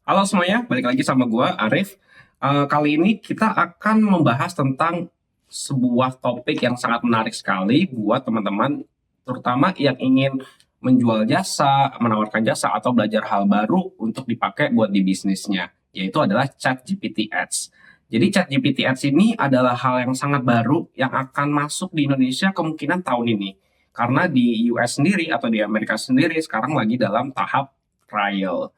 Halo semuanya, balik lagi sama gue, Arif. Kali ini kita akan membahas tentang sebuah topik yang sangat menarik sekali buat teman-teman, terutama yang ingin menjual jasa, menawarkan jasa, atau belajar hal baru untuk dipakai buat di bisnisnya, yaitu adalah ChatGPT Ads. Jadi ChatGPT Ads ini adalah hal yang sangat baru yang akan masuk di Indonesia kemungkinan tahun ini. Karena di US sendiri atau di Amerika sendiri sekarang lagi dalam tahap trial.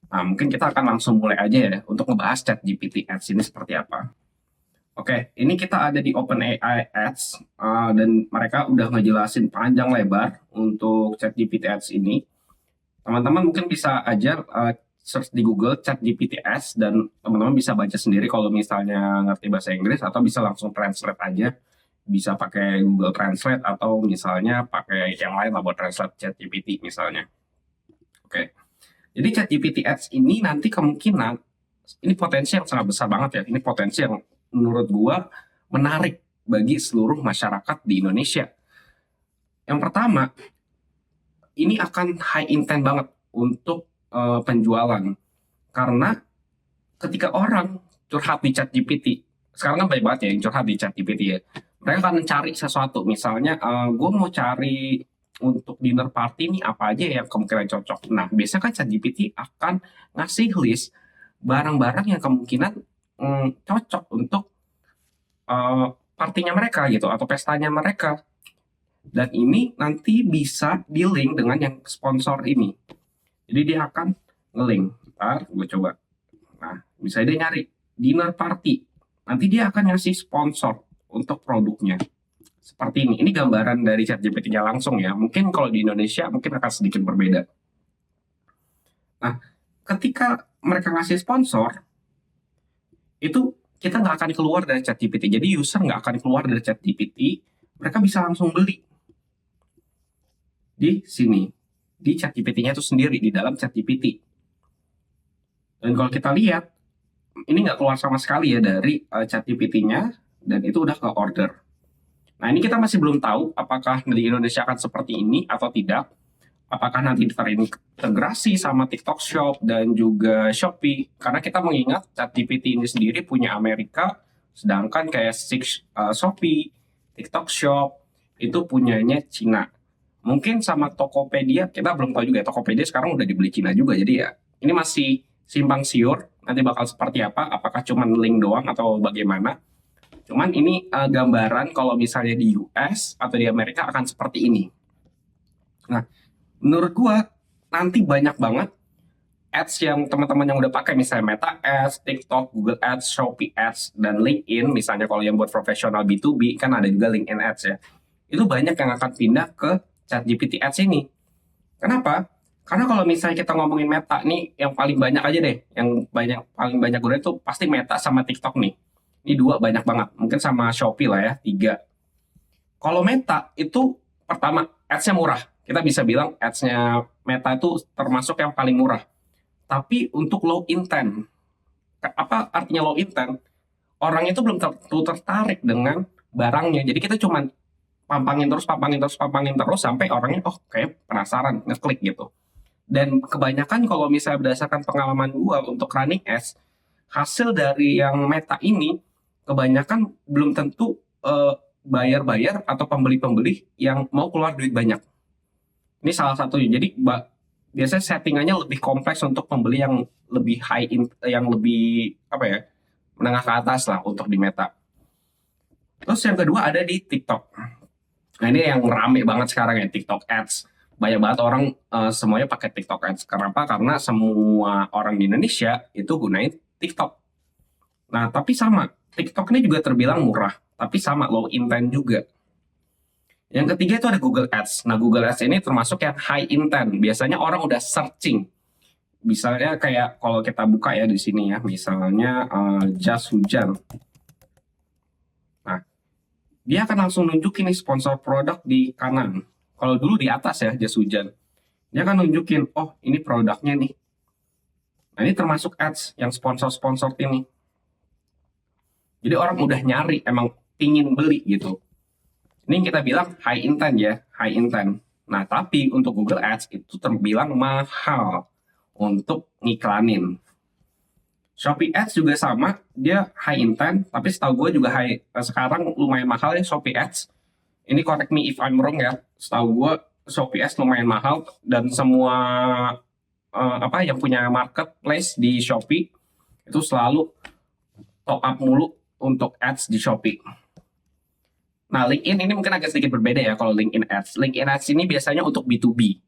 Nah, mungkin kita akan langsung mulai aja ya untuk ngebahas ChatGPT Ads ini seperti apa. Oke, ini kita ada di OpenAI Ads dan mereka udah ngejelasin panjang lebar untuk ChatGPT Ads ini. Teman-teman mungkin bisa aja search di Google ChatGPT Ads dan teman-teman bisa baca sendiri kalau misalnya ngerti bahasa Inggris atau bisa langsung translate aja. Bisa pakai Google Translate atau misalnya pakai yang lain lah buat translate ChatGPT misalnya. Oke. Jadi ChatGPT Ads ini nanti kemungkinan ini potensi yang sangat besar banget ya. Ini potensi yang menurut gua menarik bagi seluruh masyarakat di Indonesia. Yang pertama, ini akan high intent banget untuk penjualan. Karena ketika orang curhat di ChatGPT, sekarang kan banyak banget ya yang curhat di ChatGPT ya. Mereka akan cari sesuatu, misalnya gue mau cari untuk dinner party nih apa aja yang kemungkinan cocok. Nah, biasanya kan ChatGPT akan ngasih list barang-barang yang kemungkinan cocok untuk partinya mereka gitu atau pestanya mereka. Dan ini nanti bisa di-link dengan yang sponsor ini. Jadi dia akan nge-link. Ntar gue coba. Nah, bisa dia nyari dinner party. Nanti dia akan ngasih sponsor untuk produknya. Seperti ini. Ini gambaran dari ChatGPT-nya langsung ya. Mungkin kalau di Indonesia mungkin akan sedikit berbeda. Nah, ketika mereka ngasih sponsor, itu kita nggak akan keluar dari ChatGPT. Jadi user nggak akan keluar dari ChatGPT. Mereka bisa langsung beli di sini. Di ChatGPT-nya itu sendiri, di dalam ChatGPT. Dan kalau kita lihat, ini nggak keluar sama sekali ya dari ChatGPT-nya, dan itu udah ke order. Nah, ini kita masih belum tahu apakah di Indonesia akan seperti ini atau tidak. Apakah nanti terintegrasi sama TikTok Shop dan juga Shopee. Karena kita mengingat ChatGPT ini sendiri punya Amerika, sedangkan kayak Shopee, TikTok Shop, itu punyanya Cina. Mungkin sama Tokopedia, kita belum tahu juga ya, Tokopedia sekarang udah dibeli Cina juga. Jadi ya, ini masih simpang siur, nanti bakal seperti apa, apakah cuma link doang atau bagaimana. Cuman ini gambaran kalau misalnya di US atau di Amerika akan seperti ini. Nah, menurut gua nanti banyak banget ads yang teman-teman yang udah pakai, misalnya Meta Ads, TikTok, Google Ads, Shopee Ads, dan LinkedIn, misalnya kalau yang buat profesional B2B, kan ada juga LinkedIn Ads ya. Itu banyak yang akan pindah ke ChatGPT Ads ini. Kenapa? Karena kalau misalnya kita ngomongin Meta nih, yang paling banyak aja deh, yang paling banyak gue itu pasti Meta sama TikTok nih. Ini dua banyak banget, mungkin sama Shopee lah ya, 3. Kalau Meta itu pertama ads-nya murah. Kita bisa bilang ads-nya Meta itu termasuk yang paling murah. Tapi untuk low intent, apa artinya low intent? Orang itu belum tentu tertarik dengan barangnya. Jadi kita cuma pampangin terus sampai orangnya kayak penasaran, ngeklik gitu. Dan kebanyakan kalau misalnya berdasarkan pengalaman gua untuk running ads, hasil dari yang Meta ini kebanyakan belum tentu buyer-buyer atau pembeli-pembeli yang mau keluar duit banyak. Ini salah satunya. Jadi biasanya settingannya lebih kompleks untuk pembeli yang lebih yang lebih apa ya, menengah ke atas lah untuk di Meta. Terus yang kedua ada di TikTok. Nah, ini yang rame banget sekarang ya, TikTok Ads. Banyak banget orang semuanya pakai TikTok Ads. Kenapa? Karena semua orang di Indonesia itu gunain TikTok. Nah, tapi sama, TikTok ini juga terbilang murah, tapi sama low intent juga. Yang ketiga itu ada Google Ads. Nah, Google Ads ini termasuk yang high intent. Biasanya orang udah searching. Misalnya kayak kalau kita buka ya di sini ya, misalnya jas hujan. Nah, dia akan langsung nunjukin nih sponsor produk di kanan. Kalau dulu di atas ya, jas hujan. Dia akan nunjukin, oh ini produknya nih. Nah, ini termasuk ads yang sponsor-sponsor ini. Jadi orang udah nyari, emang pingin beli gitu. Ini kita bilang high intent ya, high intent. Nah, tapi untuk Google Ads itu terbilang mahal untuk ngiklanin. Shopee Ads juga sama, dia high intent, tapi setahu gue juga sekarang lumayan mahal ya Shopee Ads. Ini correct me if I'm wrong ya. Setahu gue Shopee Ads lumayan mahal dan semua apa yang punya marketplace di Shopee itu selalu top up mulu untuk ads di Shopee. Nah, LinkedIn ini mungkin agak sedikit berbeda ya kalau LinkedIn Ads. LinkedIn Ads ini biasanya untuk B2B.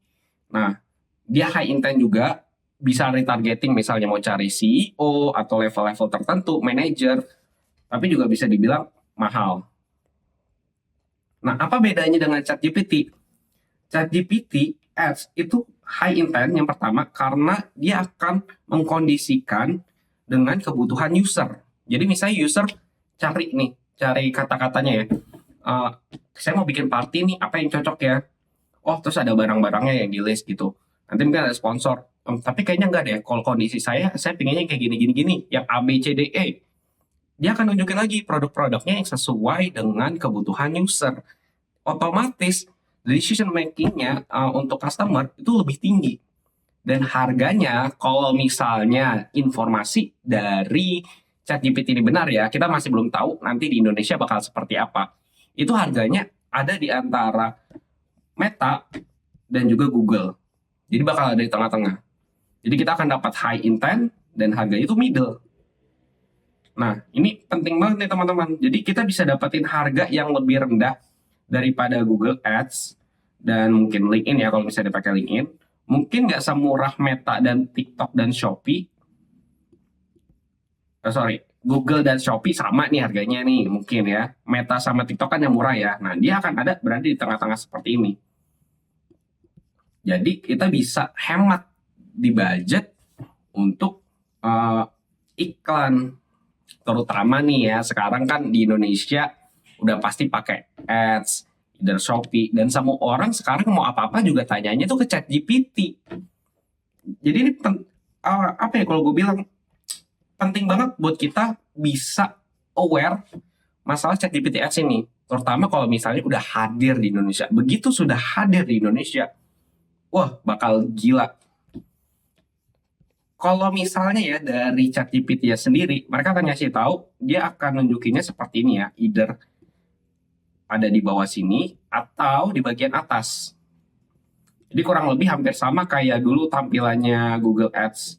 Nah, dia high intent juga, bisa retargeting misalnya mau cari CEO atau level-level tertentu, manager, tapi juga bisa dibilang mahal. Nah, apa bedanya dengan ChatGPT? ChatGPT Ads itu high intent yang pertama karena dia akan mengkondisikan dengan kebutuhan user. Jadi misalnya user cari kata-katanya ya. Uh, saya mau bikin party nih, apa yang cocok ya? Oh, terus ada barang-barangnya yang di list gitu. Nanti mungkin ada sponsor. Tapi kayaknya enggak deh. Kalau kondisi saya pinginnya kayak gini-gini, yang A, B, C, D, E. Dia akan nunjukin lagi produk-produknya yang sesuai dengan kebutuhan user. Otomatis decision making-nya untuk customer itu lebih tinggi. Dan harganya, kalau misalnya informasi dari ChatGPT ini benar ya, kita masih belum tahu nanti di Indonesia bakal seperti apa. Itu harganya ada di antara Meta dan juga Google. Jadi bakal ada di tengah-tengah. Jadi kita akan dapat high intent dan harganya itu middle. Nah, ini penting banget nih teman-teman. Jadi kita bisa dapetin harga yang lebih rendah daripada Google Ads dan mungkin LinkedIn ya kalau misalnya dipakai LinkedIn. Mungkin nggak semurah Meta dan TikTok dan Shopee. Google dan Shopee sama nih harganya nih mungkin ya. Meta sama TikTok kan yang murah ya. Nah, dia akan berada di tengah-tengah seperti ini. Jadi kita bisa hemat di budget untuk iklan, terutama nih ya sekarang kan di Indonesia udah pasti pakai ads, either Shopee, dan semua orang sekarang mau apa-apa juga tanyanya tuh ke ChatGPT. Jadi ini apa ya kalau gue bilang penting banget buat kita bisa aware masalah ChatGPT ads ini, terutama kalau misalnya udah hadir di Indonesia. Begitu sudah hadir di Indonesia, wah bakal gila. Kalau misalnya ya dari ChatGPT ya sendiri, mereka akan ngasih tahu, dia akan nunjukinnya seperti ini ya, either ada di bawah sini atau di bagian atas. Jadi kurang lebih hampir sama kayak dulu tampilannya Google Ads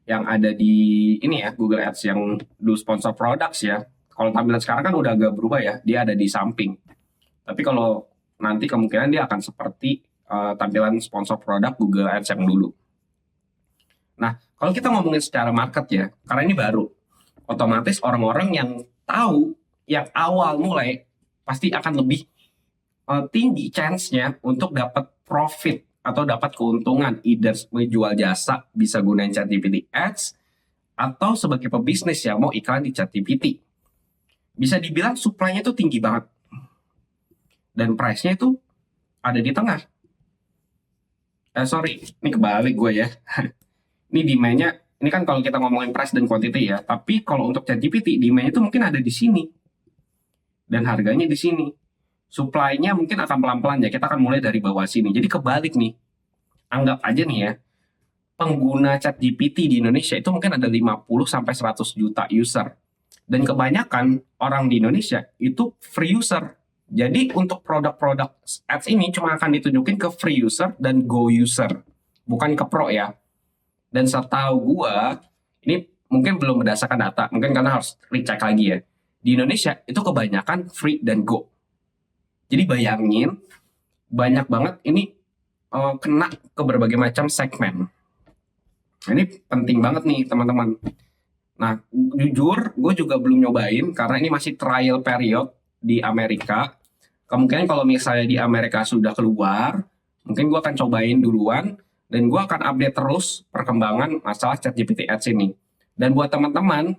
yang ada di ini ya, Google Ads yang dulu sponsor products ya. Kalau tampilan sekarang kan udah agak berubah ya, dia ada di samping. Tapi kalau nanti kemungkinan dia akan seperti tampilan sponsor produk Google Ads yang dulu. Nah, kalau kita ngomongin secara market ya, karena ini baru, otomatis orang-orang yang tahu, yang awal mulai, pasti akan lebih tinggi chance-nya untuk dapat profit atau dapat keuntungan, either jual jasa bisa gunain ChatGPT Ads, atau sebagai pebisnis yang mau iklan di ChatGPT. Bisa dibilang supply-nya itu tinggi banget. Dan price-nya itu ada di tengah. Ini kebalik gue ya. Ini demand-nya, ini kan kalau kita ngomongin price dan quantity ya, tapi kalau untuk ChatGPT, demand-nya itu mungkin ada di sini. Dan harganya di sini. Supply-nya mungkin akan pelan-pelan ya, kita akan mulai dari bawah sini. Jadi kebalik nih. Anggap aja nih ya, pengguna ChatGPT di Indonesia itu mungkin ada 50-100 juta user. Dan kebanyakan orang di Indonesia itu free user. Jadi untuk produk-produk ads ini cuma akan ditunjukin ke free user dan go user. Bukan ke pro ya. Dan setahu gua, ini mungkin belum berdasarkan data, mungkin karena harus recheck lagi ya. Di Indonesia itu kebanyakan free dan go. Jadi bayangin, banyak banget ini kena ke berbagai macam segmen. Ini penting banget nih teman-teman. Nah, jujur gue juga belum nyobain karena ini masih trial period di Amerika. Kemungkinan kalau misalnya di Amerika sudah keluar, mungkin gue akan cobain duluan. Dan gue akan update terus perkembangan masalah ChatGPT Ads ini. Dan buat teman-teman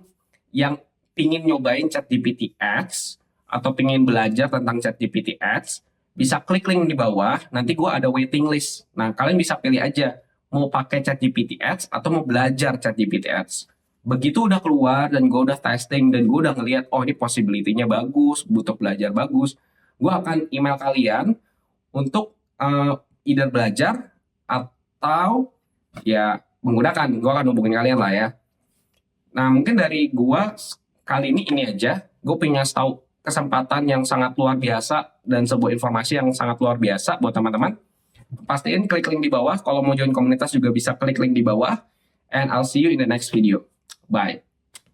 yang pingin nyobain ChatGPT Ads atau pingin belajar tentang ChatGPT Ads, bisa klik link di bawah, nanti gue ada waiting list. Nah, kalian bisa pilih aja mau pakai ChatGPT Ads atau mau belajar ChatGPT Ads. Begitu udah keluar dan gue udah testing dan gue udah ngeliat, oh ini possibility-nya bagus, butuh belajar bagus, gue akan email kalian untuk either belajar atau ya menggunakan, gue akan hubungin kalian lah ya. Nah, mungkin dari gua kali ini aja. Gue pengen ngasih tahu kesempatan yang sangat luar biasa dan sebuah informasi yang sangat luar biasa buat teman-teman. Pastiin klik link di bawah. Kalau mau join komunitas juga bisa klik link di bawah. And I'll see you in the next video. Bye.